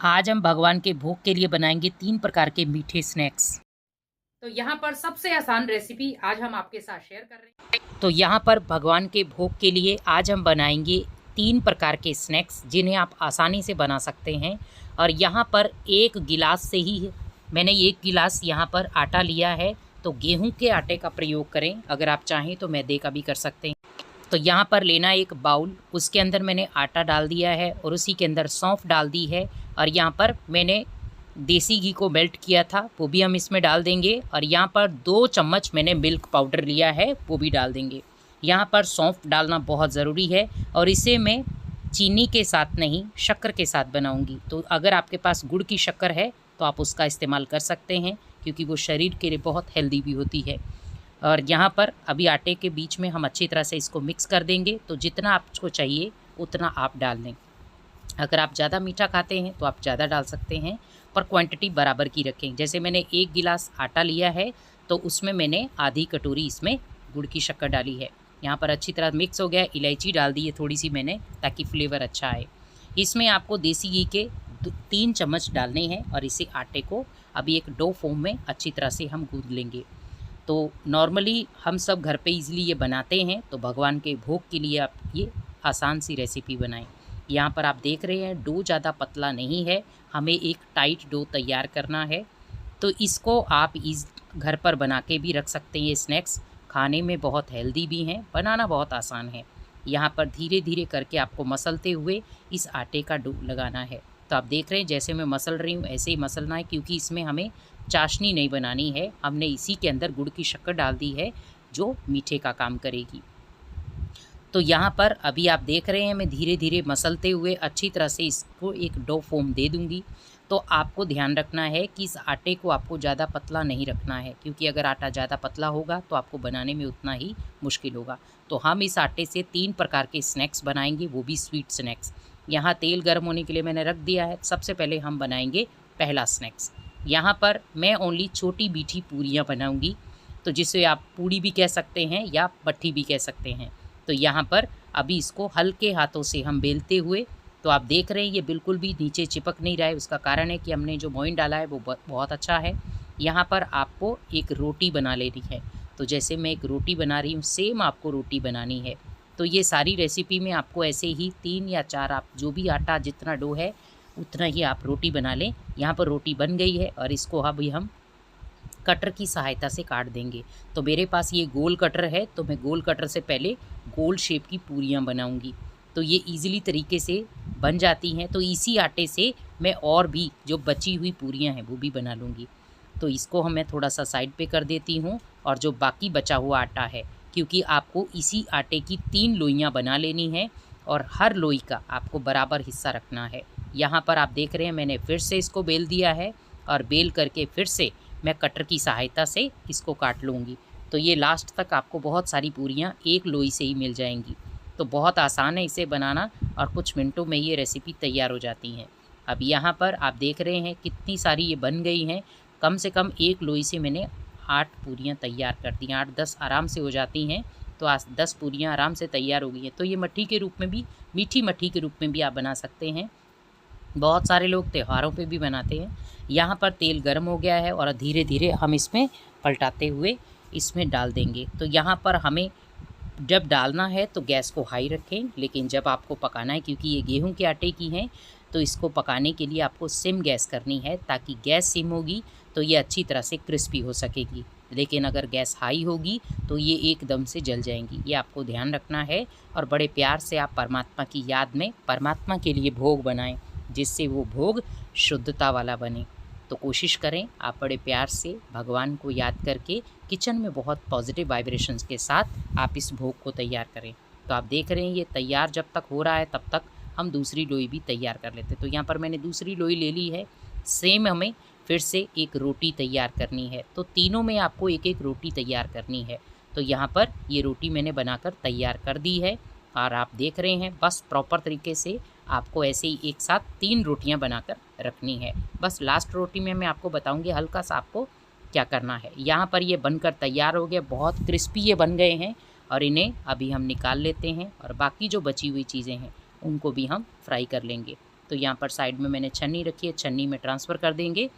आज हम भगवान के भोग के लिए बनाएंगे 3 प्रकार के मीठे स्नैक्स। तो यहाँ पर सबसे आसान रेसिपी आज हम आपके साथ शेयर कर रहे हैं। तो यहाँ पर भगवान के भोग के लिए आज हम बनाएंगे 3 प्रकार के स्नैक्स जिन्हें आप आसानी से बना सकते हैं। और यहाँ पर 1 गिलास से ही मैंने 1 गिलास यहाँ पर आटा लिया है। तो गेहूं के आटे का प्रयोग करें, अगर आप चाहें तो मैदे का भी कर सकते हैं। तो यहाँ पर लेना एक बाउल, उसके अंदर मैंने आटा डाल दिया है और उसी के अंदर सौंफ डाल दी है। और यहाँ पर मैंने देसी घी को मेल्ट किया था, वो भी हम इसमें डाल देंगे। और यहाँ पर 2 चम्मच मैंने मिल्क पाउडर लिया है, वो भी डाल देंगे। यहाँ पर सौंफ डालना बहुत ज़रूरी है और इसे मैं चीनी के साथ नहीं, शक्कर के साथ बनाऊंगी। तो अगर आपके पास गुड़ की शक्कर है तो आप उसका इस्तेमाल कर सकते हैं, क्योंकि वो शरीर के लिए बहुत हेल्दी भी होती है। और यहाँ पर अभी आटे के बीच में हम अच्छी तरह से इसको मिक्स कर देंगे। तो जितना आपको चाहिए उतना आप डाल दें। अगर आप ज़्यादा मीठा खाते हैं तो आप ज़्यादा डाल सकते हैं, पर क्वांटिटी बराबर की रखें। जैसे मैंने 1 गिलास आटा लिया है तो उसमें मैंने आधी कटोरी इसमें गुड़ की शक्कर डाली है। यहाँ पर अच्छी तरह मिक्स हो गया। इलायची डाल दी है थोड़ी सी मैंने, ताकि फ्लेवर अच्छा आए। इसमें आपको देसी घी के 3 चम्मच डालने हैं और इसे आटे को अभी एक डो फॉर्म में अच्छी तरह से हम गूंद लेंगे। तो नॉर्मली हम सब घर पे इजीली ये बनाते हैं, तो भगवान के भोग के लिए आप ये आसान सी रेसिपी बनाएं। यहाँ पर आप देख रहे हैं डो ज़्यादा पतला नहीं है, हमें एक टाइट डो तैयार करना है। तो इसको आप इस घर पर बना के भी रख सकते हैं। ये स्नैक्स खाने में बहुत हेल्दी भी हैं, बनाना बहुत आसान है। यहाँ पर धीरे धीरे करके आपको मसलते हुए इस आटे का डो लगाना है। तो आप देख रहे हैं जैसे मैं मसल रही हूँ ऐसे ही मसलना है, क्योंकि इसमें हमें चाशनी नहीं बनानी है। हमने इसी के अंदर गुड़ की शक्कर डाल दी है जो मीठे का काम करेगी। तो यहाँ पर अभी आप देख रहे हैं मैं धीरे धीरे मसलते हुए अच्छी तरह से इसको एक डो फॉर्म दे दूँगी। तो आपको ध्यान रखना है कि इस आटे को आपको ज़्यादा पतला नहीं रखना है, क्योंकि अगर आटा ज़्यादा पतला होगा तो आपको बनाने में उतना ही मुश्किल होगा। तो हम इस आटे से 3 प्रकार के स्नैक्स बनाएंगे, वो भी स्वीट स्नैक्स। यहाँ तेल गर्म होने के लिए मैंने रख दिया है। सबसे पहले हम बनाएंगे पहला स्नैक्स। यहाँ पर मैं ओनली छोटी मीठी पूरियाँ बनाऊँगी, तो जिसे आप पूड़ी भी कह सकते हैं या मट्ठी भी कह सकते हैं। तो यहाँ पर अभी इसको हल्के हाथों से हम बेलते हुए, तो आप देख रहे हैं ये बिल्कुल भी नीचे चिपक नहीं रहा है। उसका कारण है कि हमने जो मोइन डाला है वो बहुत अच्छा है। यहाँ पर आपको एक रोटी बना लेनी है। तो जैसे मैं एक रोटी बना रही हूँ, सेम आपको रोटी बनानी है। तो ये सारी रेसिपी में आपको ऐसे ही 3 या 4, आप जो भी आटा जितना डो है उतना ही आप रोटी बना लें। यहाँ पर रोटी बन गई है और इसको अभी हम कटर की सहायता से काट देंगे। तो मेरे पास ये गोल कटर है, तो मैं गोल कटर से पहले गोल शेप की पूरियाँ बनाऊंगी। तो ये इजीली तरीके से बन जाती हैं। तो इसी आटे से मैं और भी जो बची हुई पूरियाँ हैं वो भी बना लूँगी। तो इसको मैं थोड़ा सा साइड पे कर देती हूँ। और जो बाकी बचा हुआ आटा है, क्योंकि आपको इसी आटे की 3 लोइयाँ बना लेनी है और हर लोई का आपको बराबर हिस्सा रखना है। यहाँ पर आप देख रहे हैं मैंने फिर से इसको बेल दिया है और बेल करके फिर से मैं कटर की सहायता से इसको काट लूँगी। तो ये लास्ट तक आपको बहुत सारी पूरियाँ एक लोई से ही मिल जाएंगी। तो बहुत आसान है इसे बनाना और कुछ मिनटों में ये रेसिपी तैयार हो जाती हैं। अब यहाँ पर आप देख रहे हैं कितनी सारी ये बन गई हैं। कम से कम एक लोई से मैंने 8 पूरियाँ तैयार कर दी हैं। 8-10 आराम से हो जाती हैं। तो आज 10 पूरियाँ आराम से तैयार हो गई हैं। तो ये मट्ठी के रूप में भी, मीठी मट्ठी के रूप में भी आप बना सकते हैं। बहुत सारे लोग त्योहारों पे भी बनाते हैं। यहाँ पर तेल गर्म हो गया है और धीरे धीरे हम इसमें पलटाते हुए इसमें डाल देंगे। तो यहाँ पर हमें जब डालना है तो गैस को हाई रखें, लेकिन जब आपको पकाना है, क्योंकि ये गेहूं के आटे की हैं, तो इसको पकाने के लिए आपको सिम गैस करनी है, ताकि गैस सिम होगी तो ये अच्छी तरह से क्रिस्पी हो सकेगी। लेकिन अगर गैस हाई होगी तो ये एकदम से जल जाएंगी। ये आपको ध्यान रखना है। और बड़े प्यार से आप परमात्मा की याद में परमात्मा के लिए भोग बनाएं, जिससे वो भोग शुद्धता वाला बने। तो कोशिश करें आप बड़े प्यार से भगवान को याद करके किचन में बहुत पॉजिटिव वाइब्रेशंस के साथ आप इस भोग को तैयार करें। तो आप देख रहे हैं ये तैयार जब तक हो रहा है तब तक हम दूसरी लोई भी तैयार कर लेते हैं। तो यहाँ पर मैंने दूसरी लोई ले ली है। सेम हमें फिर से एक रोटी तैयार करनी है। तो तीनों में आपको एक एक रोटी तैयार करनी है। तो यहाँ पर ये रोटी मैंने बनाकर तैयार कर दी है और आप देख रहे हैं बस प्रॉपर तरीके से आपको ऐसे ही एक साथ 3 रोटियां बनाकर रखनी है। बस लास्ट रोटी में मैं आपको बताऊंगी हल्का सा आपको क्या करना है। यहाँ पर ये बनकर तैयार हो गया, बहुत क्रिस्पी ये बन गए हैं और इन्हें अभी हम निकाल लेते हैं और बाकी जो बची हुई चीज़ें हैं उनको भी हम फ्राई कर लेंगे। तो यहाँ पर साइड में मैंने छन्नी रखी है, छन्नी में ट्रांसफ़र कर देंगे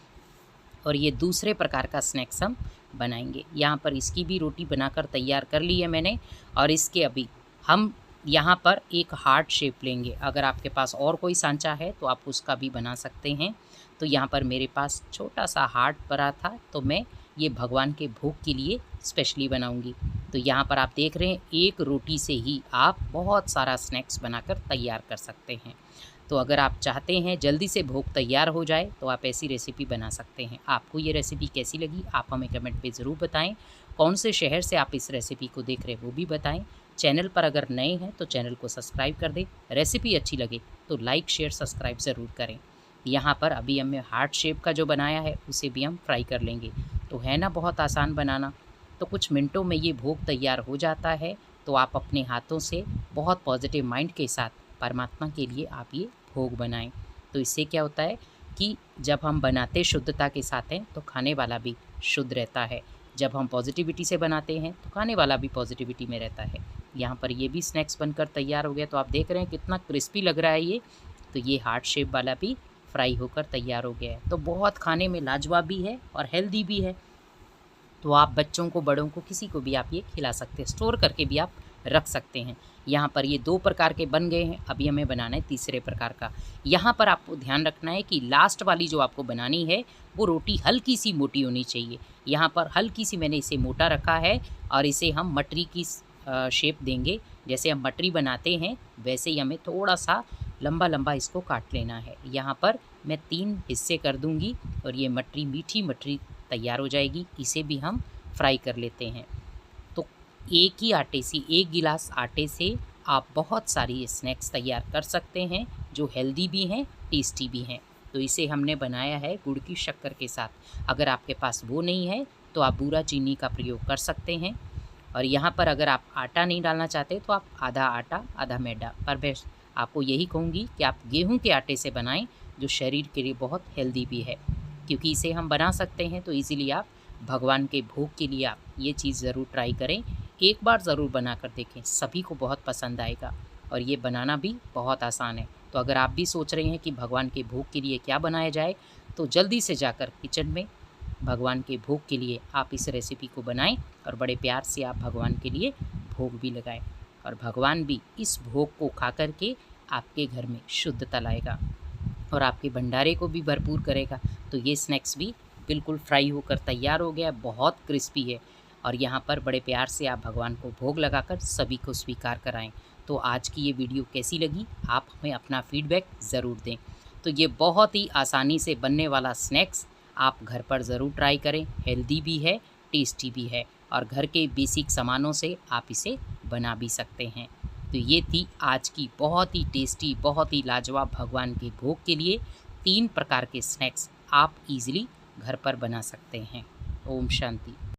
और ये दूसरे प्रकार का स्नैक्स हम बनाएंगे। यहाँ पर इसकी भी रोटी बनाकर तैयार कर ली है मैंने और इसके अभी हम यहाँ पर एक हार्ट शेप लेंगे। अगर आपके पास और कोई सांचा है तो आप उसका भी बना सकते हैं। तो यहाँ पर मेरे पास छोटा सा हार्ट पड़ा था तो मैं ये भगवान के भोग के लिए स्पेशली बनाऊंगी। तो यहाँ पर आप देख रहे हैं एक रोटी से ही आप बहुत सारा स्नैक्स बनाकर तैयार कर सकते हैं। तो अगर आप चाहते हैं जल्दी से भोग तैयार हो जाए तो आप ऐसी रेसिपी बना सकते हैं। आपको ये रेसिपी कैसी लगी आप हमें कमेंट पे ज़रूर बताएं। कौन से शहर से आप इस रेसिपी को देख रहे हैं वो भी बताएं। चैनल पर अगर नए हैं तो चैनल को सब्सक्राइब कर दें। रेसिपी अच्छी लगे तो लाइक शेयर सब्सक्राइब ज़रूर करें। यहाँ पर अभी हमने हार्ट शेप का जो बनाया है उसे भी हम फ्राई कर लेंगे। तो है ना बहुत आसान बनाना। तो कुछ मिनटों में ये भोग तैयार हो जाता है। तो आप अपने हाथों से बहुत पॉजिटिव माइंड के साथ परमात्मा के लिए आप ये भोग बनाएं। तो इससे क्या होता है कि जब हम बनाते शुद्धता के साथ हैं तो खाने वाला भी शुद्ध रहता है। जब हम पॉजिटिविटी से बनाते हैं तो खाने वाला भी पॉजिटिविटी में रहता है। यहाँ पर ये भी स्नैक्स बनकर तैयार हो गया। तो आप देख रहे हैं कितना क्रिस्पी लग रहा है ये। तो ये हार्ट शेप वाला भी फ्राई होकर तैयार हो गया है। तो बहुत खाने में लाजवाब भी है और हेल्दी भी है। तो आप बच्चों को बड़ों को किसी को भी आप ये खिला सकते हैं, स्टोर करके भी आप रख सकते हैं। यहाँ पर ये 2 प्रकार के बन गए हैं। अभी हमें बनाना है तीसरे प्रकार का। यहाँ पर आपको ध्यान रखना है कि लास्ट वाली जो आपको बनानी है वो रोटी हल्की सी मोटी होनी चाहिए। यहाँ पर हल्की सी मैंने इसे मोटा रखा है और इसे हम मटरी की शेप देंगे। जैसे हम मटरी बनाते हैं वैसे ही हमें थोड़ा सा लंबा लंबा इसको काट लेना है। यहाँ पर मैं 3 हिस्से कर दूँगी और ये मटरी मीठी मटरी तैयार हो जाएगी। इसे भी हम फ्राई कर लेते हैं। तो एक ही आटे से 1 गिलास आटे से आप बहुत सारी स्नैक्स तैयार कर सकते हैं जो हेल्दी भी हैं टेस्टी भी हैं। तो इसे हमने बनाया है गुड़ की शक्कर के साथ। अगर आपके पास वो नहीं है तो आप बूरा चीनी का प्रयोग कर सकते हैं। और यहाँ पर अगर आप आटा नहीं डालना चाहते तो आप आधा आटा आधा मैदा, पर मैं आपको यही कहूँगी कि आप गेहूं के आटे से बनाएं जो शरीर के लिए बहुत हेल्दी भी है। क्योंकि इसे हम बना सकते हैं तो इजीली आप भगवान के भोग के लिए आप ये चीज़ ज़रूर ट्राई करें। एक बार ज़रूर बना कर देखें, सभी को बहुत पसंद आएगा और ये बनाना भी बहुत आसान है। तो अगर आप भी सोच रहे हैं कि भगवान के भोग के लिए क्या बनाया जाए तो जल्दी से जाकर किचन में भगवान के भोग के लिए आप इस रेसिपी को बनाएं और बड़े प्यार से आप भगवान के लिए भोग भी लगाएं और भगवान भी इस भोग को खा कर के आपके घर में शुद्धता लाएगा और आपके भंडारे को भी भरपूर करेगा। तो ये स्नैक्स भी बिल्कुल फ्राई होकर तैयार हो गया, बहुत क्रिस्पी है और यहाँ पर बड़े प्यार से आप भगवान को भोग लगाकर सभी को स्वीकार कराएं। तो आज की ये वीडियो कैसी लगी आप हमें अपना फीडबैक ज़रूर दें। तो ये बहुत ही आसानी से बनने वाला स्नैक्स आप घर पर ज़रूर ट्राई करें। हेल्दी भी है, टेस्टी भी है और घर के बेसिक सामानों से आप इसे बना भी सकते हैं। तो ये थी आज की बहुत ही टेस्टी, बहुत ही लाजवाब भगवान के भोग के लिए 3 प्रकार के स्नैक्स आप इजीली घर पर बना सकते हैं। ओम शांति।